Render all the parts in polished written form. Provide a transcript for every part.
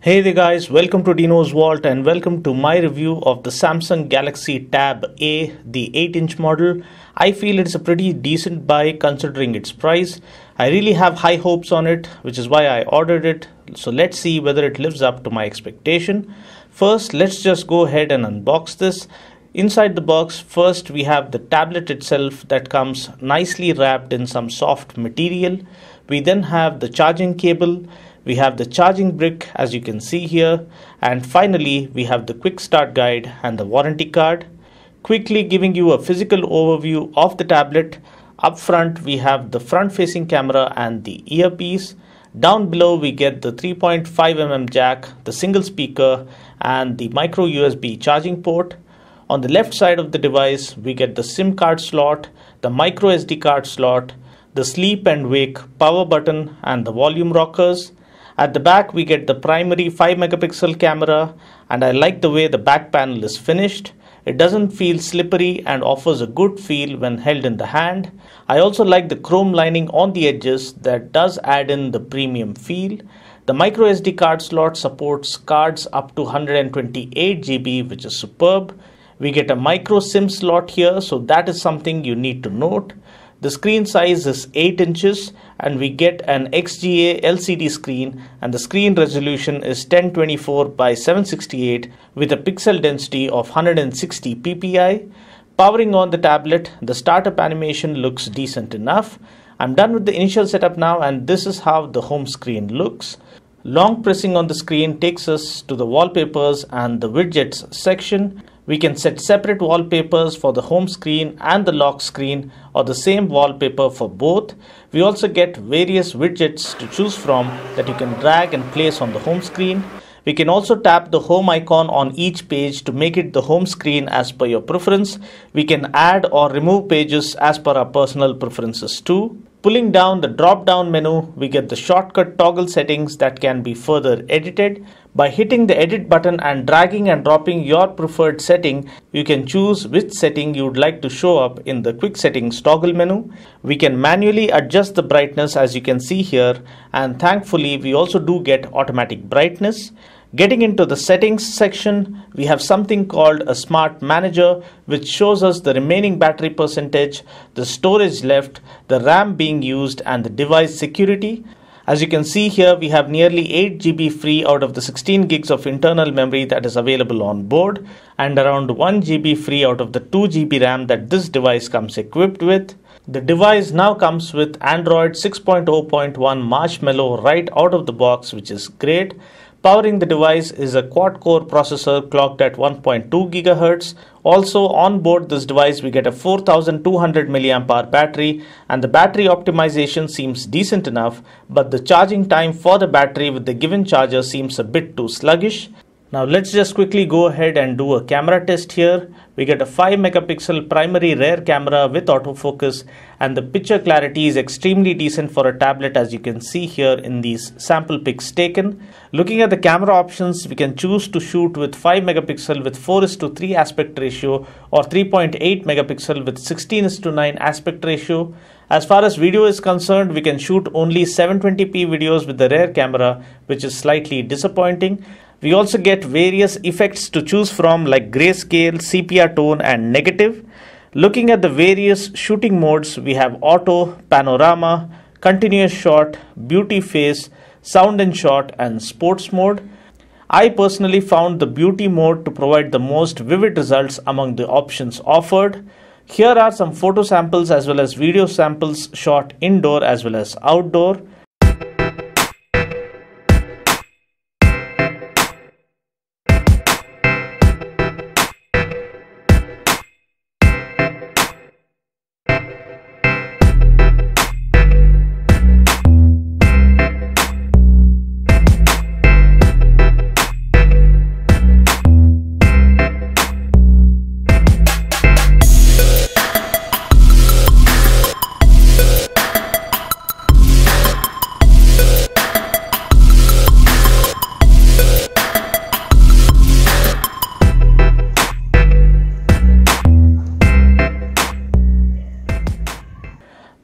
Hey there guys, welcome to Dino's Vault and welcome to my review of the Samsung Galaxy Tab A, the 8-inch model. I feel it's a pretty decent buy considering its price. I really have high hopes on it, which is why I ordered it. So let's see whether it lives up to my expectation. First, let's just go ahead and unbox this. Inside the box, first we have the tablet itself that comes nicely wrapped in some soft material. We then have the charging cable. We have the charging brick as you can see here, and finally we have the quick start guide and the warranty card. Quickly giving you a physical overview of the tablet. Up front we have the front facing camera and the earpiece. Down below we get the 3.5mm jack, the single speaker and the micro USB charging port. On the left side of the device we get the SIM card slot, the micro SD card slot, the sleep and wake power button and the volume rockers. At the back we get the primary 5-megapixel camera, and I like the way the back panel is finished. It doesn't feel slippery and offers a good feel when held in the hand. I also like the chrome lining on the edges that does add in the premium feel. The micro SD card slot supports cards up to 128 GB, which is superb. We get a micro SIM slot here, so that is something you need to note. The screen size is 8 inches and we get an XGA LCD screen, and the screen resolution is 1024 by 768 with a pixel density of 160 ppi. Powering on the tablet, the startup animation looks decent enough. I'm done with the initial setup now, and this is how the home screen looks. Long pressing on the screen takes us to the wallpapers and the widgets section. We can set separate wallpapers for the home screen and the lock screen, or the same wallpaper for both. We also get various widgets to choose from that you can drag and place on the home screen. We can also tap the home icon on each page to make it the home screen as per your preference. We can add or remove pages as per our personal preferences too. Pulling down the drop-down menu, we get the shortcut toggle settings that can be further edited. By hitting the edit button and dragging and dropping your preferred setting, you can choose which setting you would like to show up in the quick settings toggle menu. We can manually adjust the brightness as you can see here, and thankfully we also do get automatic brightness. Getting into the settings section, we have something called a smart manager, which shows us the remaining battery percentage, the storage left, the RAM being used and the device security. As you can see here, we have nearly 8 GB free out of the 16 gigs of internal memory that is available on board, and around 1 GB free out of the 2 GB RAM that this device comes equipped with. The device now comes with Android 6.0.1 Marshmallow right out of the box, which is great. Powering the device is a quad-core processor clocked at 1.2 GHz. Also on board this device we get a 4200 mAh battery, and the battery optimization seems decent enough, but the charging time for the battery with the given charger seems a bit too sluggish. Now let's just quickly go ahead and do a camera test here. We get a 5-megapixel primary rear camera with autofocus, and the picture clarity is extremely decent for a tablet as you can see here in these sample pics taken. Looking at the camera options, we can choose to shoot with 5-megapixel with 4:3 aspect ratio or 3.8 megapixel with 16:9 aspect ratio. As far as video is concerned, we can shoot only 720p videos with the rear camera, which is slightly disappointing. We also get various effects to choose from like grayscale, sepia tone and negative. Looking at the various shooting modes, we have auto, panorama, continuous shot, beauty phase, sound and shot and sports mode. I personally found the beauty mode to provide the most vivid results among the options offered. Here are some photo samples as well as video samples shot indoor as well as outdoor.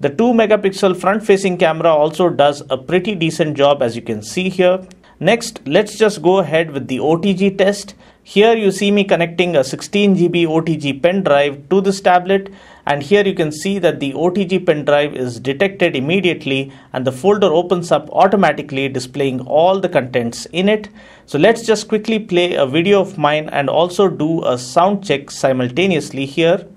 The 2-megapixel front-facing camera also does a pretty decent job as you can see here. Next, let's just go ahead with the OTG test. Here you see me connecting a 16 GB OTG pen drive to this tablet, and here you can see that the OTG pen drive is detected immediately and the folder opens up automatically, displaying all the contents in it. So let's just quickly play a video of mine and also do a sound check simultaneously here.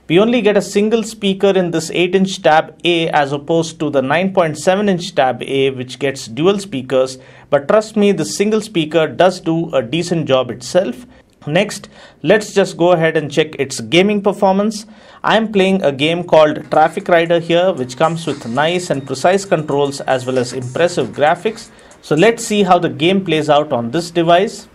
We only get a single speaker in this 8-inch tab A as opposed to the 9.7-inch tab A, which gets dual speakers, but trust me, the single speaker does do a decent job itself. Next, let's just go ahead and check its gaming performance. I am playing a game called Traffic Rider here, which comes with nice and precise controls as well as impressive graphics. So let's see how the game plays out on this device.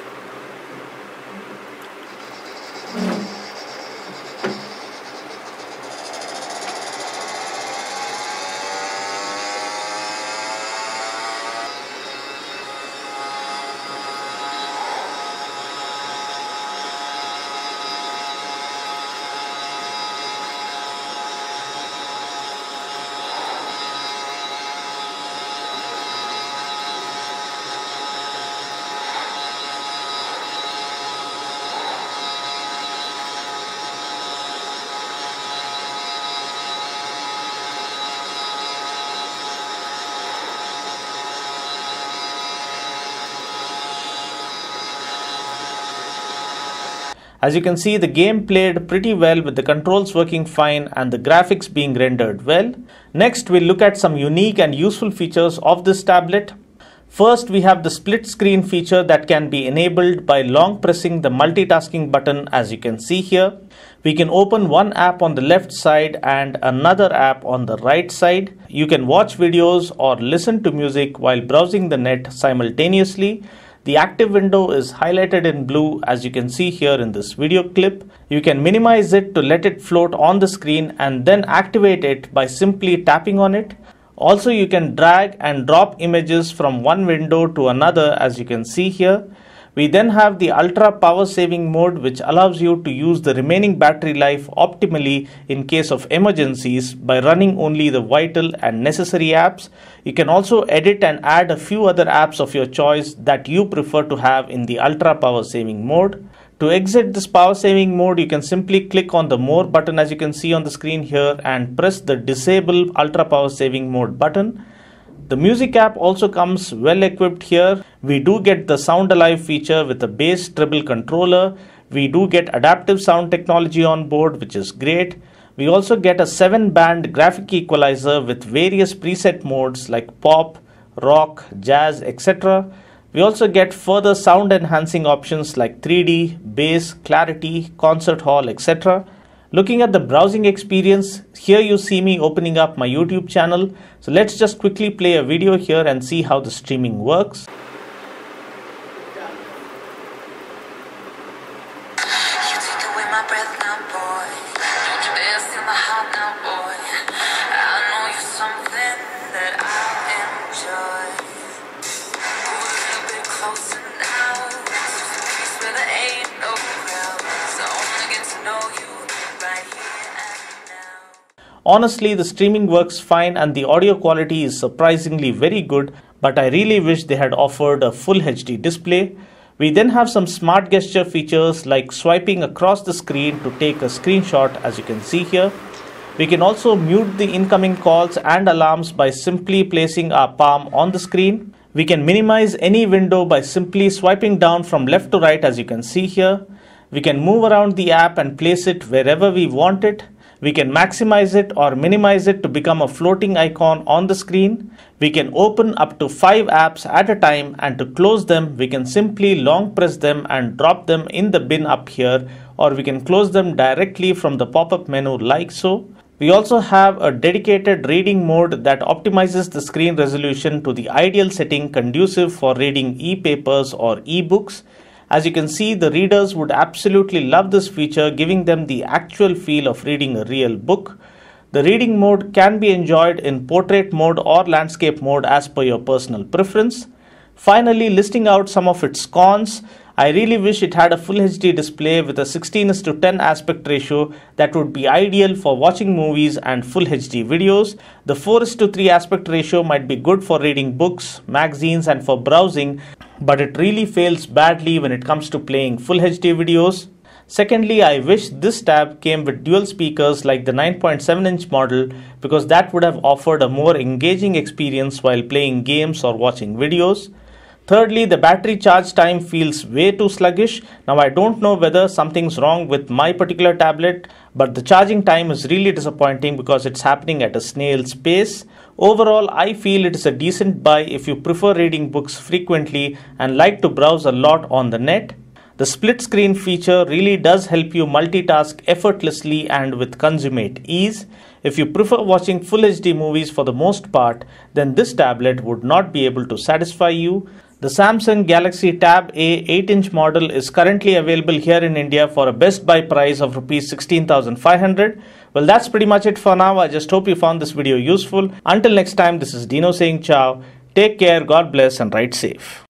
As you can see, the game played pretty well with the controls working fine and the graphics being rendered well. Next, we'll look at some unique and useful features of this tablet. First, we have the split screen feature that can be enabled by long pressing the multitasking button, as you can see here. We can open one app on the left side and another app on the right side. You can watch videos or listen to music while browsing the net simultaneously. The active window is highlighted in blue, as you can see here in this video clip. You can minimize it to let it float on the screen and then activate it by simply tapping on it. Also, you can drag and drop images from one window to another, as you can see here. We then have the ultra power saving mode, which allows you to use the remaining battery life optimally in case of emergencies by running only the vital and necessary apps. You can also edit and add a few other apps of your choice that you prefer to have in the ultra power saving mode. To exit this power saving mode, you can simply click on the more button, as you can see on the screen here, and press the disable ultra power saving mode button. The music app also comes well equipped here. We do get the Sound Alive feature with a bass treble controller. We do get adaptive sound technology on board, which is great. We also get a 7-band graphic equalizer with various preset modes like pop, rock, jazz, etc. We also get further sound enhancing options like 3D, bass, clarity, concert hall, etc. Looking at the browsing experience, here you see me opening up my YouTube channel. So let's just quickly play a video here and see how the streaming works. Honestly, the streaming works fine and the audio quality is surprisingly very good, but I really wish they had offered a full HD display. We then have some smart gesture features like swiping across the screen to take a screenshot, as you can see here. We can also mute the incoming calls and alarms by simply placing our palm on the screen. We can minimize any window by simply swiping down from left to right, as you can see here. We can move around the app and place it wherever we want it. We can maximize it or minimize it to become a floating icon on the screen. We can open up to 5 apps at a time, and to close them, we can simply long press them and drop them in the bin up here, or we can close them directly from the pop-up menu like so. We also have a dedicated reading mode that optimizes the screen resolution to the ideal setting conducive for reading e-papers or e-books. As you can see, the readers would absolutely love this feature, giving them the actual feel of reading a real book. The reading mode can be enjoyed in portrait mode or landscape mode as per your personal preference. Finally, listing out some of its cons, I really wish it had a full HD display with a 16:10 aspect ratio that would be ideal for watching movies and full HD videos. The 4:3 aspect ratio might be good for reading books, magazines and for browsing, but it really fails badly when it comes to playing full HD videos. Secondly, I wish this tab came with dual speakers like the 9.7-inch model, because that would have offered a more engaging experience while playing games or watching videos. Thirdly, the battery charge time feels way too sluggish. Now I don't know whether something's wrong with my particular tablet, but the charging time is really disappointing because it's happening at a snail's pace. Overall, I feel it is a decent buy if you prefer reading books frequently and like to browse a lot on the net. The split screen feature really does help you multitask effortlessly and with consummate ease. If you prefer watching full HD movies for the most part, then this tablet would not be able to satisfy you. The Samsung Galaxy Tab A 8-inch model is currently available here in India for a best buy price of Rs 16,500. Well, that's pretty much it for now. I just hope you found this video useful. Until next time, this is Dino saying ciao. Take care, God bless and ride safe.